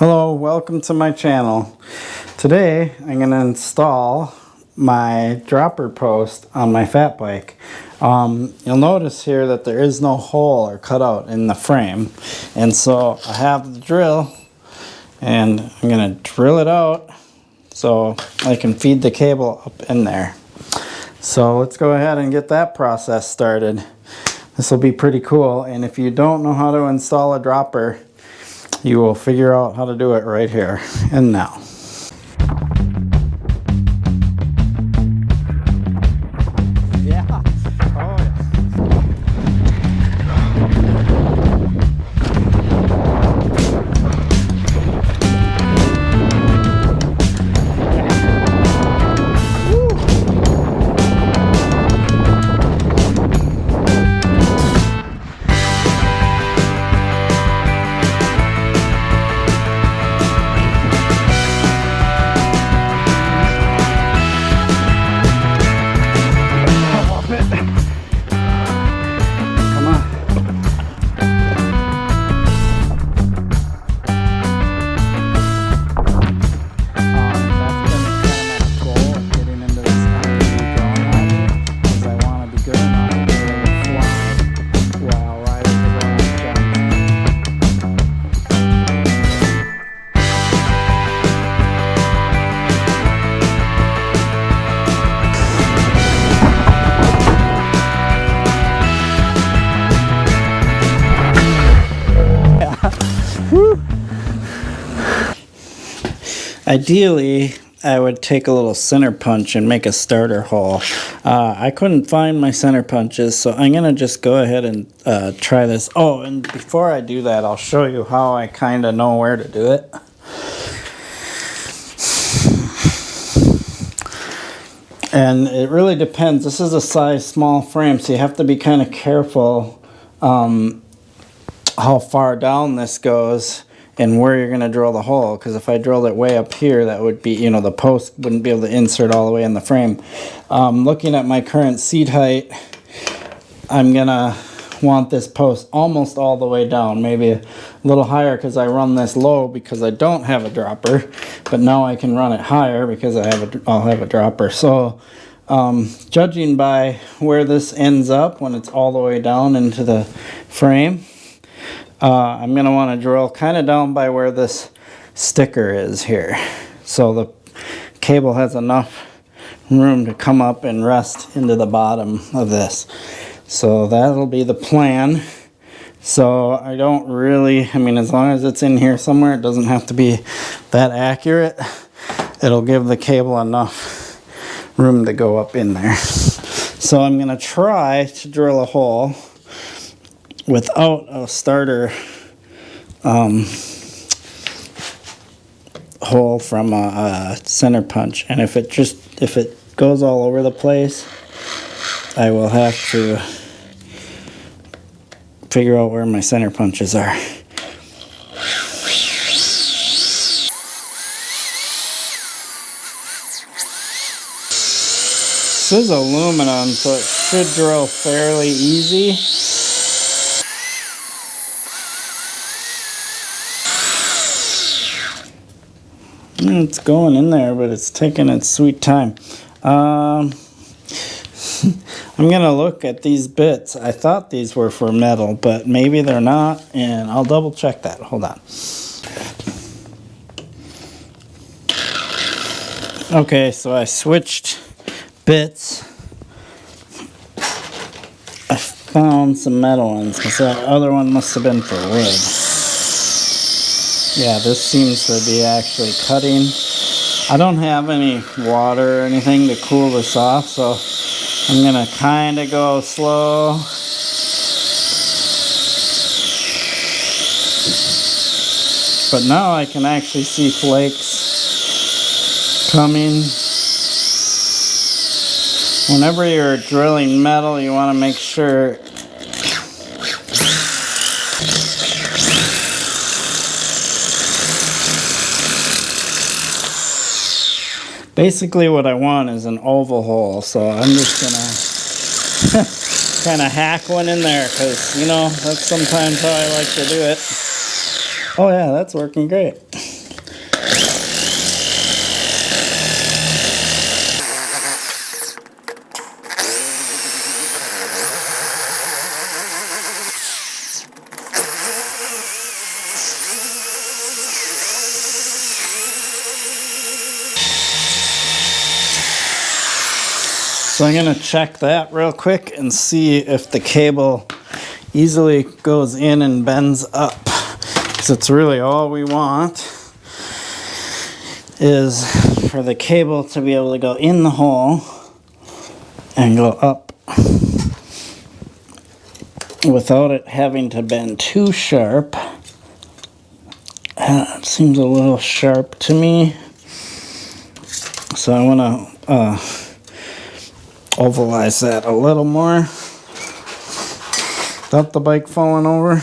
Hello, welcome to my channel. Today I'm going to install my dropper post on my fat bike. You'll notice here that there is no hole or cutout in the frame, and so I have the drill and I'm going to drill it out so I can feed the cable up in there. So let's go ahead and get that process started. This will be pretty cool, and if you don't know how to install a dropper, you will figure out how to do it right here and now. Yeah. Oh, yeah. Ideally, I would take a little center punch and make a starter hole. I couldn't find my center punches, so I'm going to just go ahead and try this. Oh, and before I do that, I'll show you how I kind of know where to do it. And it really depends. This is a size small frame, so you have to be kind of careful how far down this goes and where you're going to drill the hole, because if I drilled it way up here, that would be, the post wouldn't be able to insert all the way in the frame. Looking at my current seat height, I'm going to want this post almost all the way down, maybe a little higher because I run this low because I don't have a dropper, but now I can run it higher because I'll have a dropper. So judging by where this ends up when it's all the way down into the frame, I'm going to want to drill kind of down by where this sticker is here, so the cable has enough room to come up and rest into the bottom of this. So that'll be the plan. So I don't really, as long as it's in here somewhere, it doesn't have to be that accurate. It'll give the cable enough room to go up in there. So I'm going to try to drill a hole without a starter hole from a center punch, and if it goes all over the place, I will have to figure out where my center punches are. This is aluminum, so it should drill fairly easy. It's going in there, but it's taking its sweet time. I'm going to look at these bits. I thought these were for metal, but maybe they're not, and I'll double check that. Hold on. Okay, so I switched bits. I found some metal ones, because that other one must have been for wood. Yeah, this seems to be actually cutting. I don't have any water or anything to cool this off, so I'm going to kind of go slow. But now I can actually see flakes coming. Whenever you're drilling metal, you want to make sure basically what I want is an oval hole, so I'm just gonna kind of hack one in there, because, you know, that's sometimes how I like to do it. Oh yeah, that's working great. So I'm going to check that real quick and see if the cable easily goes in and bends up. Because it's really all we want is for the cable to be able to go in the hole and go up without it having to bend too sharp. It seems a little sharp to me. So I want to ovalize that a little more without the bike falling over.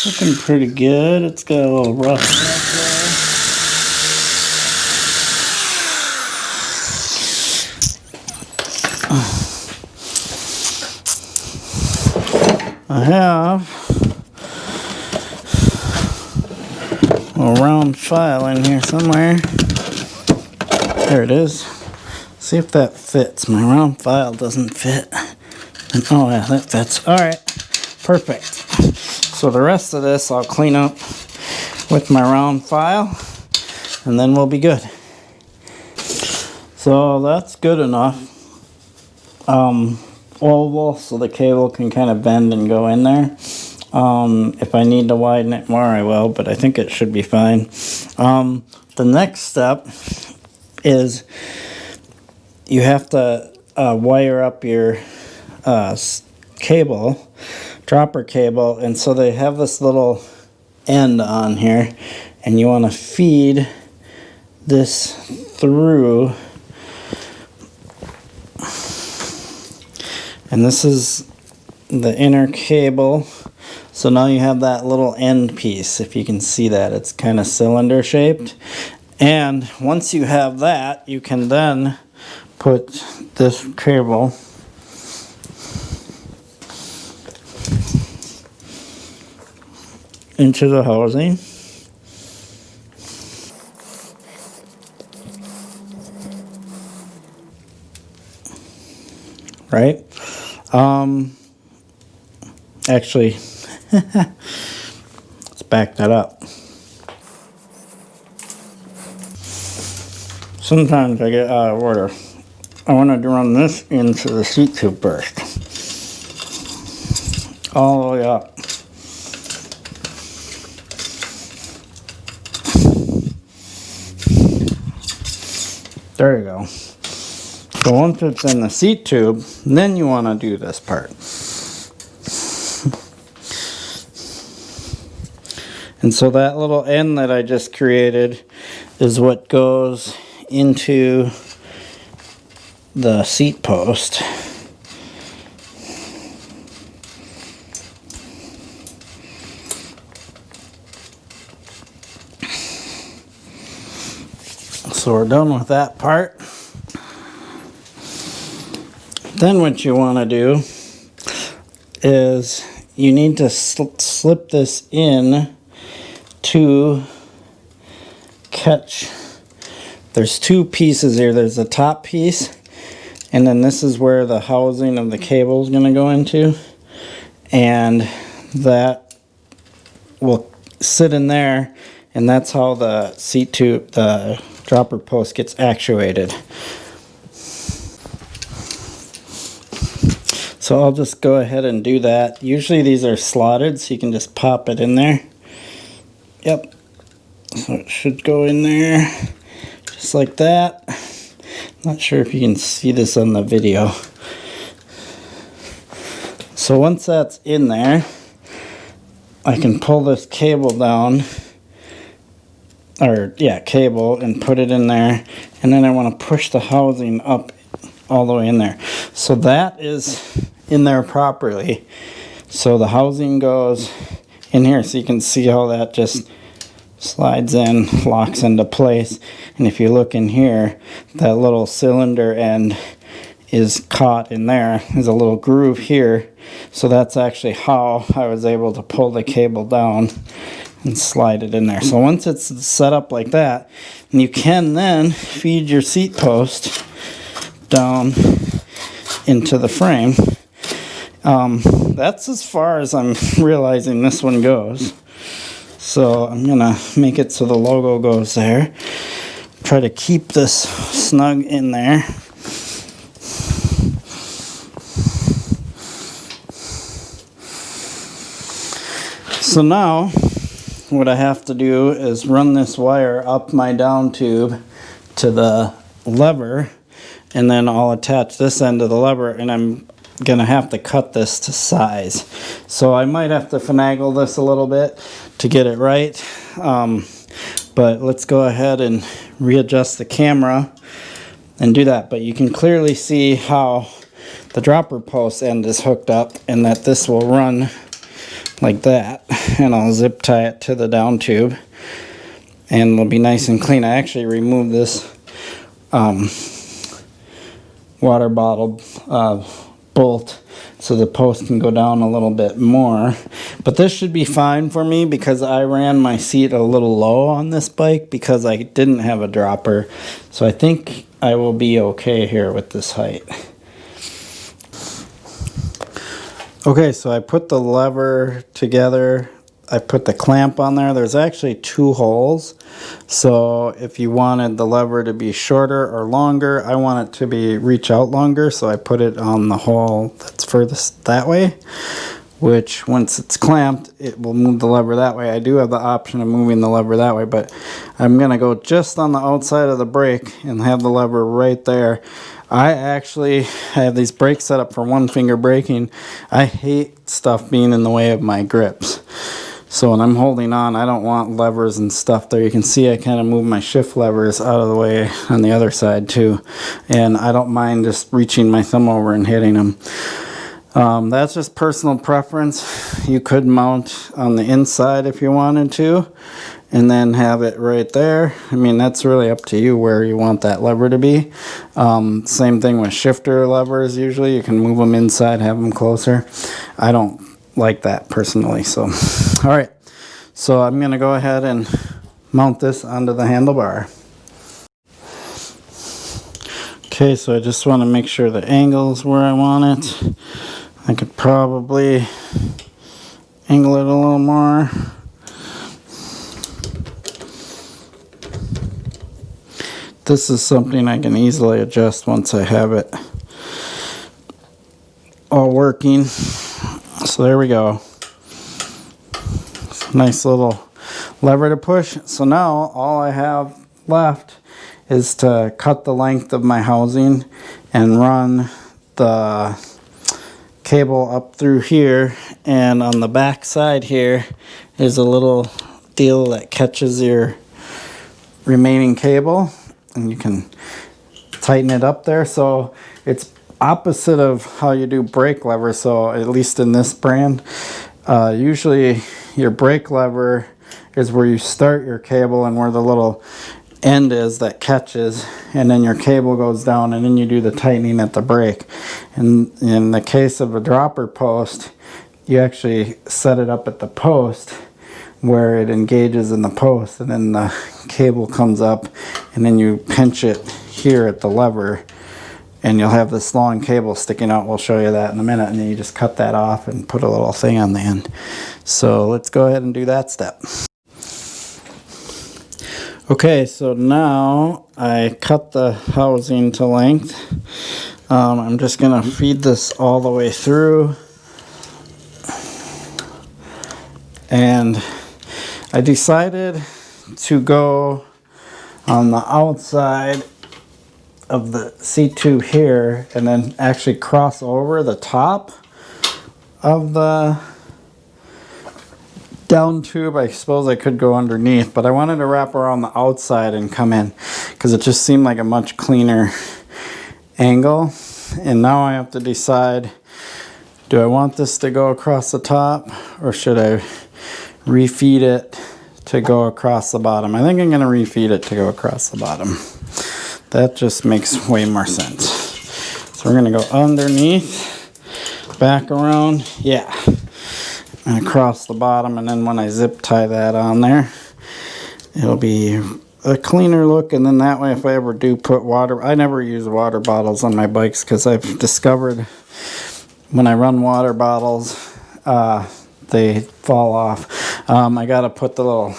Looking pretty good. It's got a little rough edge there. I have a round file in here somewhere. There it is. See if that fits. My round file doesn't fit. And, oh yeah, that fits. Alright, perfect. So the rest of this I'll clean up with my round file and then we'll be good. So that's good enough. Oval so the cable can kind of bend and go in there. If I need to widen it more I will, but I think it should be fine. The next step is you have to wire up your cable, dropper cable, and so they have this little end on here and you want to feed this through, and this is the inner cable. So now you have that little end piece, if you can see that. It's kind of cylinder shaped. And once you have that, you can then put this cable into the housing. Right? Actually, let's back that up. Sometimes I get out of order. I want to run this into the seat tube first. All the way up. There you go. So once it's in the seat tube, then you want to do this part. And so that little end that I just created is what goes into the seat post. So we're done with that part. Then what you want to do is you need to slip this in to catch. There's two pieces here. There's the top piece, and then this is where the housing of the cable is going to go into, and that will sit in there, and that's how the seat tube, the dropper post, gets actuated. So I'll just go ahead and do that. Usually these are slotted, so you can just pop it in there. Yep. So it should go in there just like that. Not sure if you can see this on the video. So once that's in there, I can pull this cable down, or yeah, cable, and put it in there, and then I want to push the housing up all the way in there. So that is in there properly. So the housing goes in here, so you can see how that just slides in, locks into place. And if you look in here, that little cylinder end is caught in there. There's a little groove here. So that's actually how I was able to pull the cable down and slide it in there. So once it's set up like that, you can then feed your seat post down into the frame. That's as far as I'm realizing this one goes. So I'm gonna make it so the logo goes there. try to keep this snug in there. So now what I have to do is run this wire up my down tube to the lever, and then I'll attach this end to the lever, and I'm gonna have to cut this to size. So I might have to finagle this a little bit to get it right, but let's go ahead and readjust the camera and do that. But you can clearly see how the dropper post end is hooked up, and that this will run like that, and I'll zip tie it to the down tube, and it'll be nice and clean. I actually removed this water bottle bolt so the post can go down a little bit more, but this should be fine for me because I ran my seat a little low on this bike because I didn't have a dropper, so I think I will be okay here with this height. Okay, so I put the lever together. I put the clamp on there. There's actually 2 holes. So if you wanted the lever to be shorter or longer, I want it to be reach out longer. So I put it on the hole that's furthest that way, which once it's clamped, it will move the lever that way. I do have the option of moving the lever that way, but I'm gonna go just on the outside of the brake and have the lever right there. I have these brakes set up for 1-finger braking. I hate stuff being in the way of my grips. So when I'm holding on, I don't want levers and stuff there. You can see I kind of move my shift levers out of the way on the other side too. And I don't mind just reaching my thumb over and hitting them. That's just personal preference. You could mount on the inside if you wanted to, and then have it right there. I mean, that's really up to you where you want that lever to be. Same thing with shifter levers. Usually you can move them inside, have them closer. I don't like that personally. So, all right. So I'm gonna go ahead and mount this onto the handlebar. Okay, so I just want to make sure the angle's where I want it. I could probably angle it a little more. This is something I can easily adjust once I have it all working. So there we go. Nice little lever to push. So now all I have left is to cut the length of my housing and run the cable up through here, and on the back side here is a little deal that catches your remaining cable, and you can tighten it up there. So it's opposite of how you do brake lever. So at least in this brand, usually your brake lever is where you start your cable and where the little end is that catches, and then your cable goes down, and then you do the tightening at the brake. And in the case of a dropper post, you actually set it up at the post where it engages in the post, and then the cable comes up, and then you pinch it here at the lever, and you'll have this long cable sticking out. We'll show you that in a minute, and then you just cut that off and put a little thing on the end. So let's go ahead and do that step. Okay, so now I cut the housing to length. I'm just gonna feed this all the way through, and I decided to go on the outside of the C2 here and then actually cross over the top of the down tube. I suppose I could go underneath, but I wanted to wrap around the outside and come in because it just seemed like a much cleaner angle. And now I have to decide, do I want this to go across the top, or should I refeed it to go across the bottom? I think I'm going to refeed it to go across the bottom. That just makes way more sense. So we're going to go underneath, back around, yeah, and across the bottom. And then when I zip tie that on there, it'll be a cleaner look. And then that way, if I ever do put water, I never use water bottles on my bikes because I've discovered when I run water bottles, they fall off. I got to put the little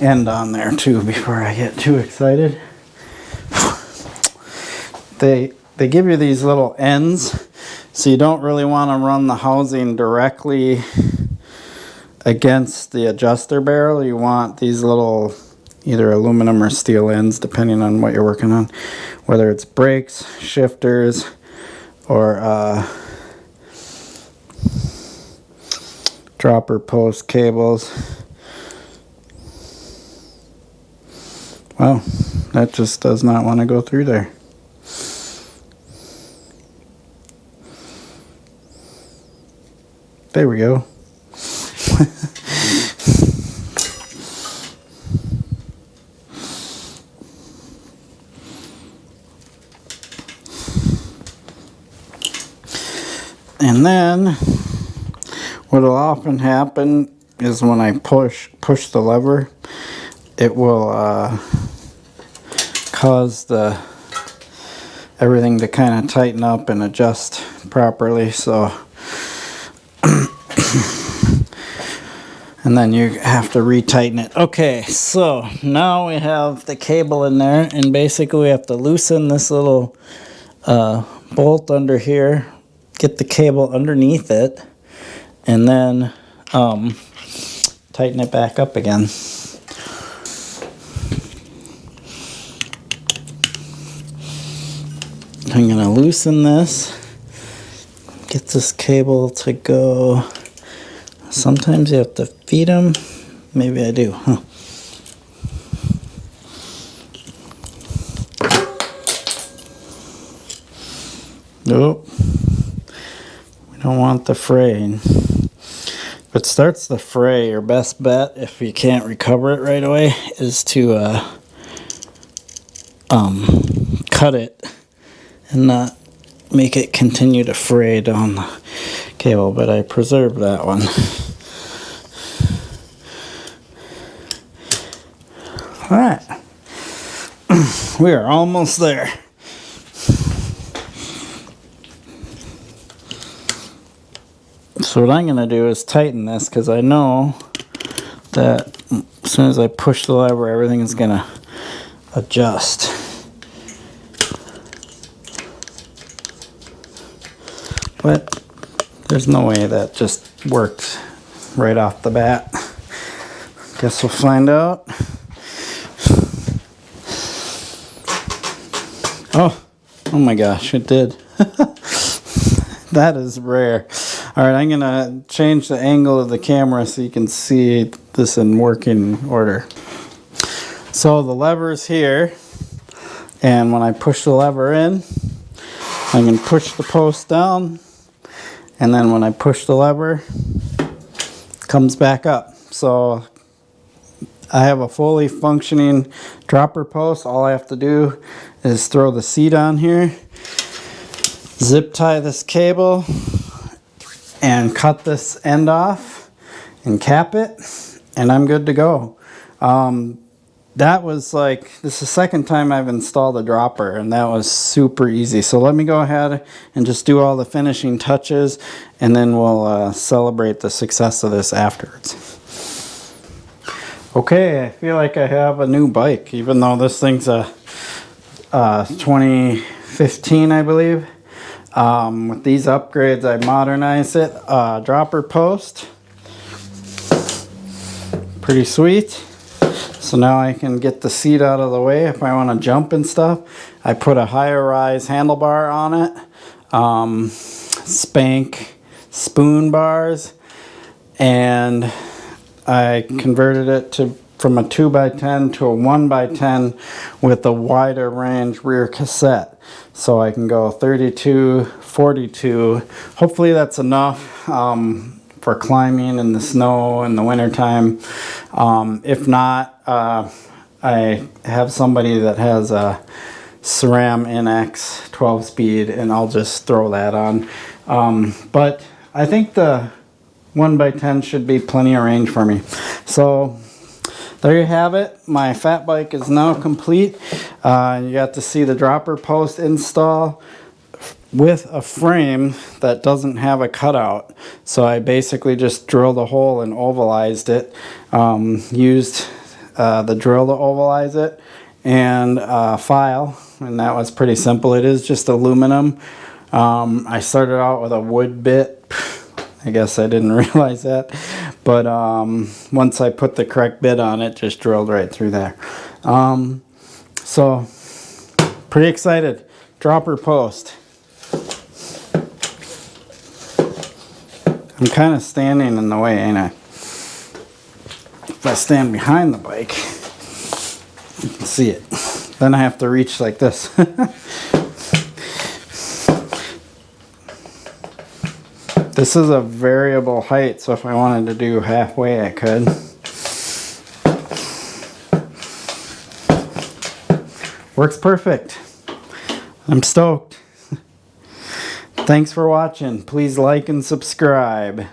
end on there too before I get too excited. they give you these little ends, so you don't really want to run the housing directly against the adjuster barrel. You want these little either aluminum or steel ends, depending on what you're working on, whether it's brakes, shifters, or dropper post cables. Well, that just does not want to go through there. There we go. And then what will often happen is when I push the lever, it will cause everything to kind of tighten up and adjust properly. So and then you have to retighten it. Okay, so now we have the cable in there, and basically we have to loosen this little bolt under here, get the cable underneath it, and then tighten it back up again. I'm going to loosen this, get this cable to go. Sometimes you have to feed them. Maybe I do, huh? Nope. We don't want the fraying. If it starts to fray, your best bet, if you can't recover it right away, is to cut it and not make it continue to fray down the cable. But I preserved that one. Alright. We are almost there. So what I'm going to do is tighten this, because I know that as soon as I push the lever, everything is going to adjust. But there's no way that just worked right off the bat. Guess we'll find out. Oh my gosh, it did. That is rare. Alright, I'm going to change the angle of the camera so you can see this in working order. So the lever's here, and when I push the lever in, I can push the post down, and then when I push the lever, it comes back up. So I have a fully functioning dropper post. All I have to do is throw the seat on here, zip tie this cable, and cut this end off and cap it, and I'm good to go. That was like, this is the second time I've installed a dropper, and that was super easy. So let me go ahead and just do all the finishing touches, and then we'll celebrate the success of this afterwards. Okay, I feel like I have a new bike, even though this thing's a 2015, I believe. With these upgrades, I modernized it. Dropper post, pretty sweet. So now I can get the seat out of the way if I want to jump and stuff. I put a higher rise handlebar on it, Spank spoon bars, and I converted it from a 2x10 to a 1x10 with a wider range rear cassette. So I can go 32, 42. Hopefully that's enough for climbing in the snow in the wintertime. If not, I have somebody that has a SRAM NX 12-speed, and I'll just throw that on. But I think the 1x10 should be plenty of range for me. So there you have it. My fat bike is now complete. You got to see the dropper post install with a frame that doesn't have a cutout. So I basically just drilled a hole and ovalized it. Used the drill to ovalize it, and a file and that was pretty simple. It is just aluminum. I started out with a wood bit. I guess I didn't realize that, but once I put the correct bit on it, just drilled right through there. So pretty excited. Dropper post. I'm kind of standing in the way, ain't I? If I stand behind the bike, you can see it. Then I have to reach like this. This is a variable height, so if I wanted to do halfway, I could. Works perfect. I'm stoked. Thanks for watching. Please like and subscribe.